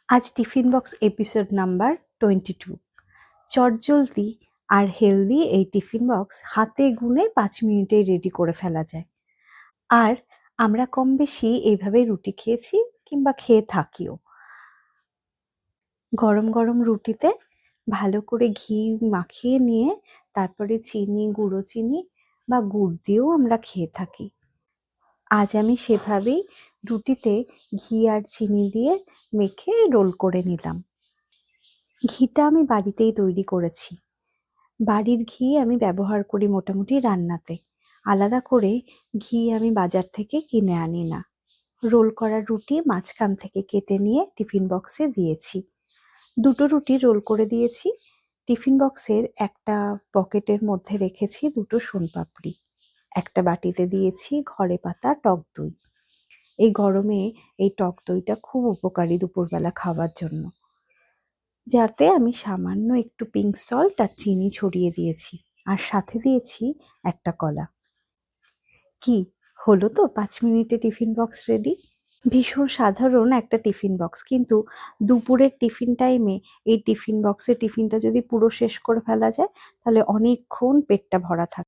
আজ tiffin box episode number 22। চটজলদি আর healthy এই টিফিন বক্স হাতে গুনে 5 মিনিটেই রেডি করে ফেলা যায়। আর আমরা কম বেশি এইভাবে রুটি খেয়েছি কিংবা খেয়ে থাকিও। গরম গরম রুটিতে ভালো করে ঘি মাখিয়ে নিয়ে তারপরে চিনি, গুঁড়ো চিনি বা গুড় দিয়েও আমরা খেয়ে থাকি। আজ আমি সেভাবেই রুটিতে ঘি আর চিনি দিয়ে মেখে রোল করে নিলাম। ঘিটা আমি বাড়িতেই তৈরি করেছি। বাড়ির ঘি আমি ব্যবহার করি মোটামুটি রান্নাতে। আলাদা করে ঘি আমি বাজার থেকে কিনে আনি না। রোল করা রুটি মাঝখান থেকে কেটে নিয়ে টিফিন বক্সে দিয়েছি। 2টো রুটি রোল করে দিয়েছি। টিফিন বক্সের একটা পকেটের মধ্যে রেখেছি 2টো সোনপাপড়ি। একটা বাটিতে দিয়েছি ঘরে পাতা টক দই। এই গরমে এই টক দইটা খুব উপকারী দুপুরবেলা খাওয়ার জন্য। যাতে আমি সামান্য একটু পিঙ্ক সল্ট আর চিনি ছড়িয়ে দিয়েছি, আর সাথে দিয়েছি একটা কলা। কি হলো তো 5 মিনিটে টিফিন বক্স রেডি। ভীষণ সাধারণ একটা টিফিন বক্স, কিন্তু দুপুরের টিফিন টাইমে এই টিফিন বক্সে টিফিনটা যদি পুরো শেষ করে ফেলা যায় তাহলে অনেকক্ষণ পেটটা ভরা থাকে।